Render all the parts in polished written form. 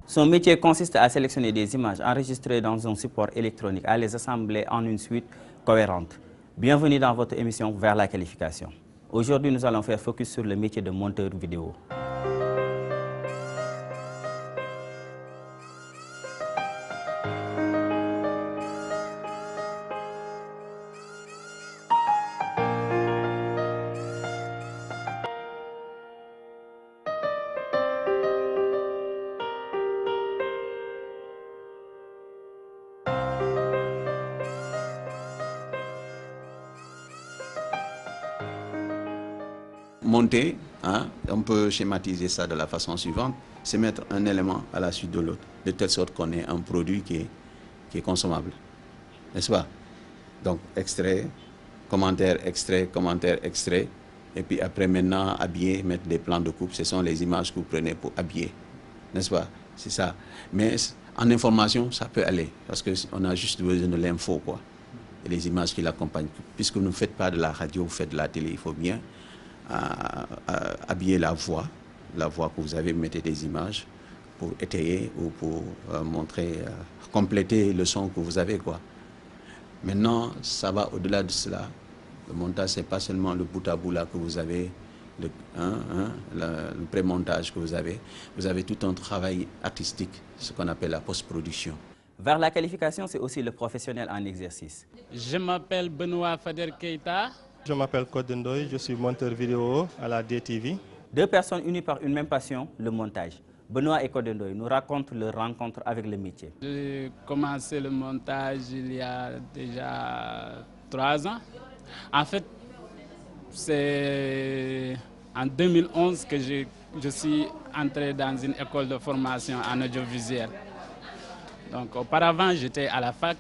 Son métier consiste à sélectionner des images enregistrées dans un support électronique, à les assembler en une suite cohérente. Bienvenue dans votre émission Vers la qualification. Aujourd'hui, nous allons faire focus sur le métier de monteur vidéo. Monter, hein, on peut schématiser ça de la façon suivante, c'est mettre un élément à la suite de l'autre, de telle sorte qu'on ait un produit qui est consommable. N'est-ce pas? Donc, extrait, commentaire, extrait, et puis après maintenant, habiller, mettre des plans de coupe, ce sont les images que vous prenez pour habiller. N'est-ce pas? C'est ça. Mais en information, ça peut aller, parce qu'on a juste besoin de l'info, quoi, et les images qui l'accompagnent. Puisque vous ne faites pas de la radio, vous faites de la télé, il faut bien habiller la voix que vous avez, mettez des images pour étayer ou pour montrer, compléter le son que vous avez, quoi. Maintenant, ça va au-delà de cela. Le montage, c'est pas seulement le bout à bout là que vous avez, le pré-montage que vous avez. Vous avez tout un travail artistique, ce qu'on appelle la post-production. Vers la qualification, c'est aussi le professionnel en exercice. Je m'appelle Benoît Fader Keita. Je m'appelle Kodendoy, je suis monteur vidéo à la DTV. Deux personnes unies par une même passion, le montage. Benoît et Kodendoy nous racontent leur rencontre avec le métier. J'ai commencé le montage il y a déjà 3 ans. En fait, c'est en 2011 que je suis entré dans une école de formation en audiovisuel. Donc auparavant, j'étais à la fac,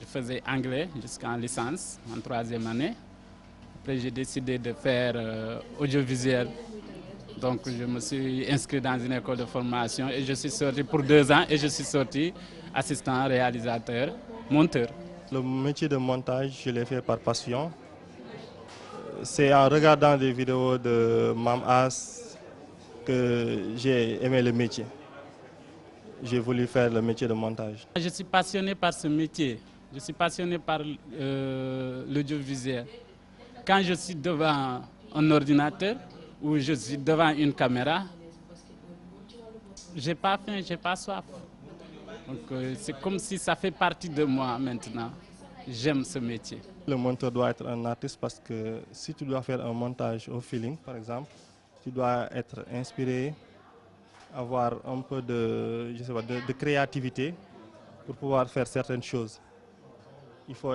je faisais anglais jusqu'en licence, en 3e année. Après, j'ai décidé de faire audiovisuel. Donc, je me suis inscrit dans une école de formation et je suis sorti pour 2 ans et je suis sorti assistant réalisateur, monteur. Le métier de montage, je l'ai fait par passion. C'est en regardant des vidéos de Mam As que j'ai aimé le métier. J'ai voulu faire le métier de montage. Je suis passionné par ce métier. Je suis passionné par l'audiovisuel. Quand je suis devant un ordinateur ou je suis devant une caméra, j'ai pas faim, j'ai pas soif. Donc c'est comme si ça fait partie de moi maintenant. J'aime ce métier. Le monteur doit être un artiste parce que si tu dois faire un montage au feeling, par exemple, tu dois être inspiré, avoir un peu de, je sais pas, de créativité pour pouvoir faire certaines choses. Il faut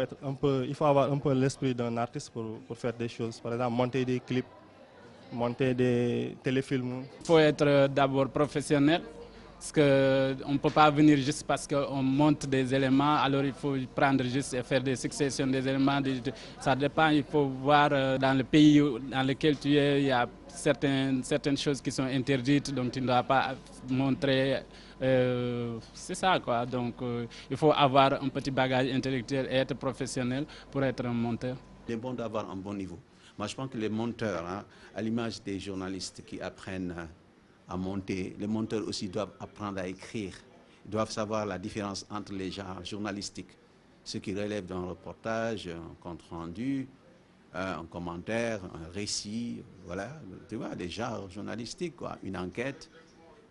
avoir un peu l'esprit d'un artiste pour faire des choses. Par exemple, monter des clips, monter des téléfilms. Il faut être d'abord professionnel, parce qu'on ne peut pas venir juste parce qu'on monte des éléments, alors il faut prendre juste et faire des successions des éléments. Ça dépend, il faut voir dans le pays dans lequel tu es, il y a certaines choses qui sont interdites, donc tu ne dois pas montrer. C'est ça, quoi. Donc il faut avoir un petit bagage intellectuel et être professionnel pour être un monteur. Il est bon d'avoir un bon niveau. Moi, je pense que les monteurs, hein, à l'image des journalistes qui apprennent à monter, les monteurs aussi doivent apprendre à écrire. Ils doivent savoir la différence entre les genres journalistiques, ce qui relève d'un reportage, un compte-rendu, un commentaire, un récit, voilà, tu vois, des genres journalistiques, quoi, une enquête,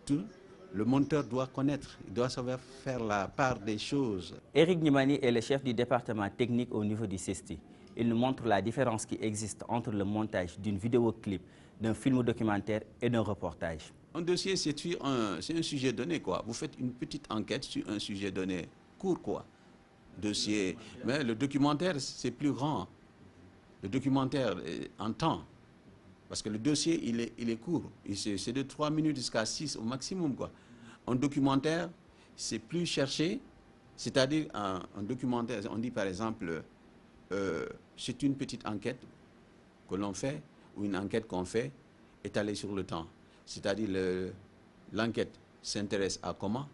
tout. Le monteur doit connaître, il doit savoir faire la part des choses. Eric Nimani est le chef du département technique au niveau du CESTI. Il nous montre la différence qui existe entre le montage d'une vidéoclip, d'un film documentaire et d'un reportage. Un dossier, c'est un sujet donné, quoi. Vous faites une petite enquête sur un sujet donné, court, quoi. Dossier. Mais le documentaire, c'est plus grand. Le documentaire, en temps. Parce que le dossier, il est court. C'est de 3 minutes jusqu'à 6 au maximum, quoi. Un documentaire, c'est plus cherché. C'est-à-dire, un documentaire, on dit par exemple, c'est une petite enquête que l'on fait. ou une enquête qu'on fait étalée sur le temps. C'est-à-dire l'enquête s'intéresse à comment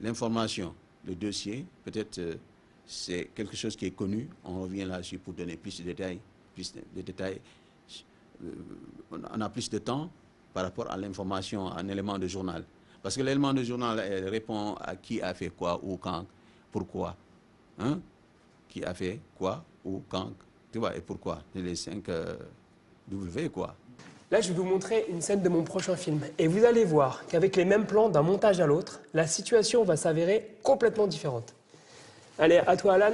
l'information, le dossier, peut-être c'est quelque chose qui est connu, on revient là-dessus pour donner plus de détails. On a plus de temps par rapport à l'information, à un élément de journal. Parce que l'élément de journal répond à qui a fait quoi, où, quand, pourquoi. Hein? Qui a fait quoi, où, quand, tu vois, et pourquoi. C'est les 5 W, quoi. Là, je vais vous montrer une scène de mon prochain film. Et vous allez voir qu'avec les mêmes plans d'un montage à l'autre, la situation va s'avérer complètement différente. Allez, à toi, Alan,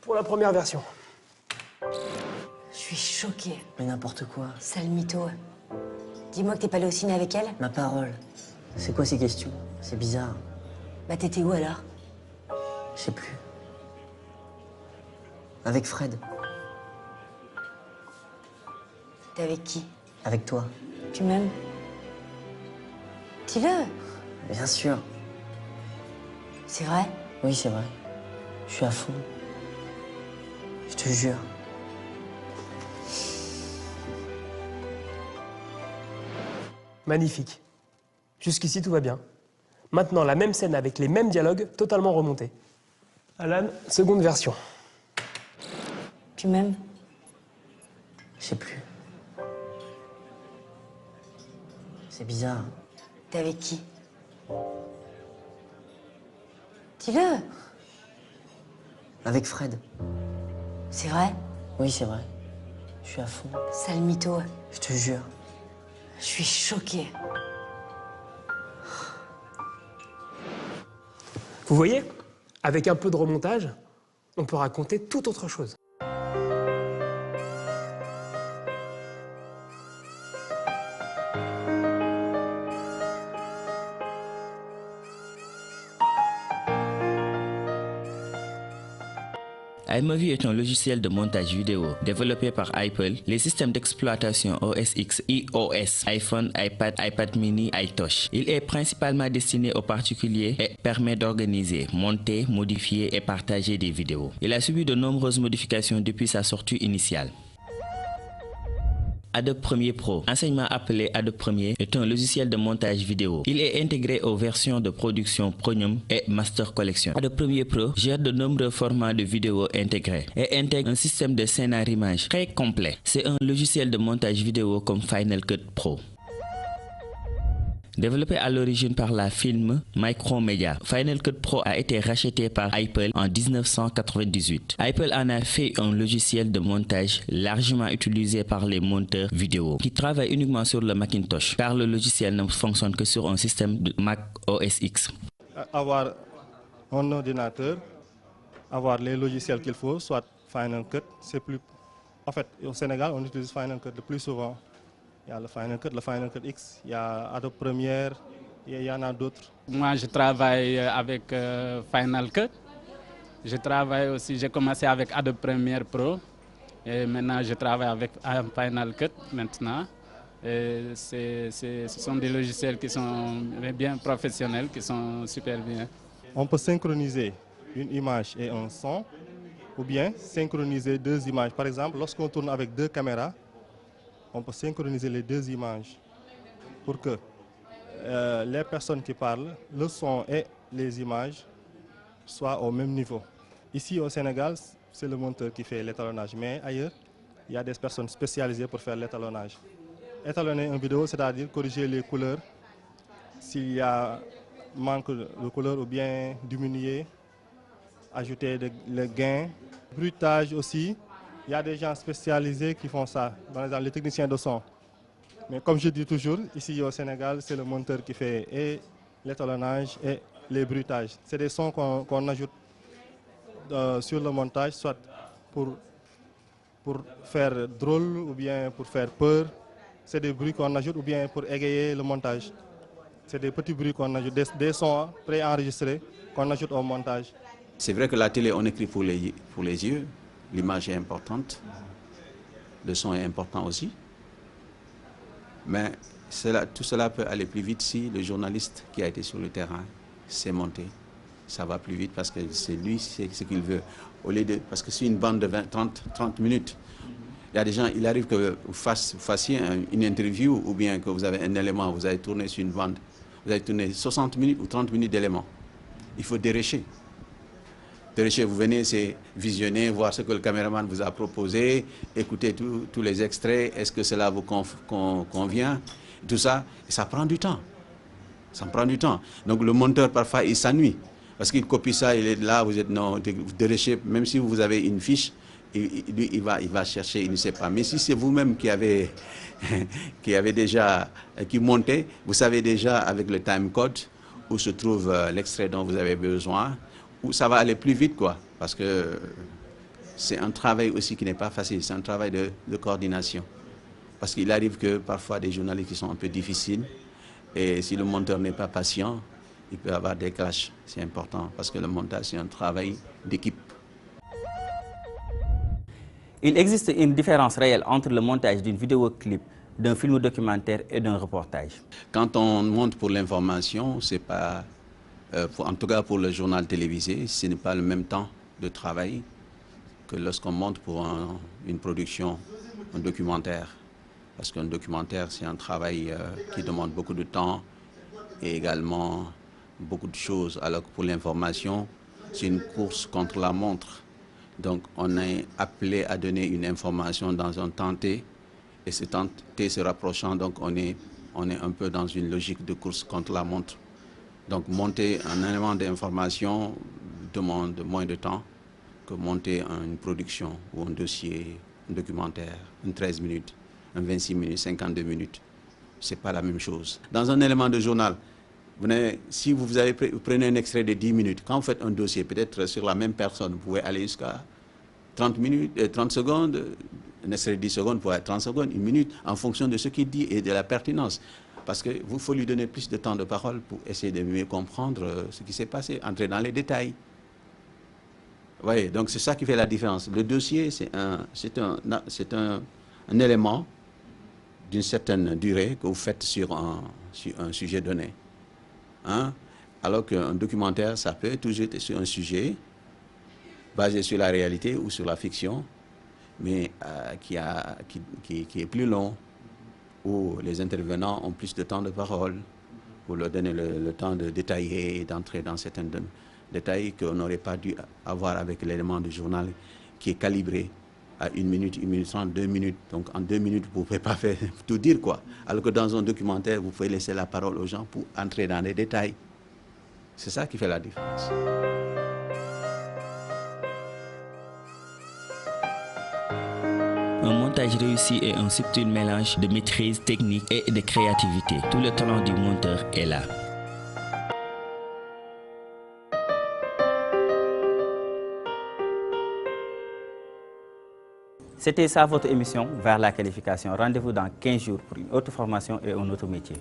pour la première version. Je suis choquée. Mais n'importe quoi. Sale mytho. Dis-moi que t'es pas allé au ciné avec elle? Ma parole. C'est quoi ces questions? C'est bizarre. Bah t'étais où alors? Je sais plus. Avec Fred. T'es avec qui? Avec toi. Tu m'aimes? Dis-le. Bien sûr. C'est vrai? Oui, c'est vrai. Je suis à fond. Je te jure. Magnifique. Jusqu'ici, tout va bien. Maintenant, la même scène avec les mêmes dialogues, totalement remontés. Alan, seconde version. Tu m'aimes? Je sais plus. C'est bizarre. T'es avec qui? Dis-le. Avec Fred. C'est vrai? Oui, c'est vrai. Je suis à fond. Sale mytho. Je te jure. Je suis choquée. Vous voyez? Avec un peu de remontage, on peut raconter tout autre chose. iMovie est un logiciel de montage vidéo développé par Apple, les systèmes d'exploitation OS X, iOS, iPhone, iPad, iPad mini, iTouch. Il est principalement destiné aux particuliers et permet d'organiser, monter, modifier et partager des vidéos. Il a subi de nombreuses modifications depuis sa sortie initiale. Adobe Premiere Pro, anciennement appelé Adobe Premiere, est un logiciel de montage vidéo. Il est intégré aux versions de production Premium et Master Collection. Adobe Premiere Pro gère de nombreux formats de vidéos intégrés et intègre un système de scénarisage très complet. C'est un logiciel de montage vidéo comme Final Cut Pro. Développé à l'origine par la firme Micromedia, Final Cut Pro a été racheté par Apple en 1998. Apple en a fait un logiciel de montage largement utilisé par les monteurs vidéo qui travaillent uniquement sur le Macintosh, car le logiciel ne fonctionne que sur un système de Mac OS X. Avoir un ordinateur, avoir les logiciels qu'il faut, soit Final Cut, c'est plus... En fait, au Sénégal, on utilise Final Cut le plus souvent. Il y a le Final Cut X, il y a Adobe Premiere, il y en a d'autres. Moi, je travaille avec Final Cut. Je travaille aussi, j'ai commencé avec Adobe Premiere Pro. Et maintenant, je travaille avec Final Cut maintenant. Ce sont des logiciels qui sont bien professionnels, qui sont super bien. On peut synchroniser une image et un son, ou bien synchroniser deux images. Par exemple, lorsqu'on tourne avec deux caméras, on peut synchroniser les deux images pour que les personnes qui parlent, le son et les images soient au même niveau. Ici au Sénégal, c'est le monteur qui fait l'étalonnage, mais ailleurs, il y a des personnes spécialisées pour faire l'étalonnage. Étalonner une vidéo, c'est-à-dire corriger les couleurs, s'il y a manque de couleurs ou bien diminuer, ajouter le gain, bruitage aussi. Il y a des gens spécialisés qui font ça, par exemple les techniciens de son. Mais comme je dis toujours, ici au Sénégal, c'est le monteur qui fait et l'étalonnage et les bruitages. C'est des sons qu'on ajoute sur le montage, soit pour faire drôle ou bien pour faire peur. C'est des bruits qu'on ajoute ou bien pour égayer le montage. C'est des petits bruits qu'on ajoute, des sons préenregistrés qu'on ajoute au montage. C'est vrai que la télé, on écrit pour les yeux. L'image est importante, le son est important aussi, mais tout cela peut aller plus vite si le journaliste qui a été sur le terrain sait monter. Ça va plus vite parce que c'est lui, c'est ce qu'il veut. Au lieu de, parce que c'est une bande de 30 minutes, Il y a des gens, il arrive que vous fassiez une interview ou bien que vous avez un élément, vous avez tourné sur une bande, vous avez tourné 60 minutes ou 30 minutes d'éléments. Il faut dérécher. Dérécher, vous venez, c'est visionner, voir ce que le caméraman vous a proposé, écouter tous les extraits, est-ce que cela vous convient, tout ça, et ça prend du temps. Ça prend du temps. Donc le monteur, parfois, il s'ennuie. Parce qu'il copie ça, il est là, vous êtes non, vous déréchez, même si vous avez une fiche, lui, il va chercher, il ne sait pas. Mais si c'est vous-même qui avez déjà, qui montez, vous savez déjà avec le time code où se trouve l'extrait dont vous avez besoin, où ça va aller plus vite, quoi. Parce que c'est un travail aussi qui n'est pas facile, c'est un travail de coordination. Parce qu'il arrive que parfois des journalistes qui sont un peu difficiles, et si le monteur n'est pas patient, il peut y avoir des clashs. C'est important parce que le montage, c'est un travail d'équipe. Il existe une différence réelle entre le montage d'une vidéoclip, d'un film documentaire et d'un reportage. Quand on monte pour l'information, c'est pas, en tout cas pour le journal télévisé, ce n'est pas le même temps de travail que lorsqu'on monte pour une production, un documentaire. Parce qu'un documentaire, c'est un travail qui demande beaucoup de temps et également beaucoup de choses. Alors que pour l'information, c'est une course contre la montre. Donc on est appelé à donner une information dans un temps T, et ce temps T se rapprochant, donc on est un peu dans une logique de course contre la montre. Donc monter un élément d'information demande moins de temps que monter une production ou un dossier, un documentaire, une 13 minutes, un 26 minutes, 52 minutes. Ce n'est pas la même chose. Dans un élément de journal, si vous prenez un extrait de 10 minutes, quand vous faites un dossier, peut-être sur la même personne, vous pouvez aller jusqu'à 30 minutes, 30 secondes, un extrait de 10 secondes pour être 30 secondes, une minute, en fonction de ce qu'il dit et de la pertinence. Parce qu'il faut lui donner plus de temps de parole pour essayer de mieux comprendre ce qui s'est passé, entrer dans les détails. Vous voyez, donc c'est ça qui fait la différence. Le dossier, c'est un élément d'une certaine durée que vous faites sur un sujet donné. Hein? Alors qu'un documentaire, ça peut toujours être sur un sujet basé sur la réalité ou sur la fiction, mais qui est plus long, où les intervenants ont plus de temps de parole, pour leur donner le temps de détailler et d'entrer dans certains détails qu'on n'aurait pas dû avoir avec l'élément du journal qui est calibré à 1 minute, 1 minute 30, 2 minutes. Donc en 2 minutes, vous ne pouvez pas faire tout dire, quoi. Alors que dans un documentaire, vous pouvez laisser la parole aux gens pour entrer dans les détails. C'est ça qui fait la différence. Un montage réussi est un subtil mélange de maîtrise technique et de créativité. Tout le talent du monteur est là. C'était ça votre émission Vers la qualification. Rendez-vous dans 15 jours pour une autre formation et un autre métier.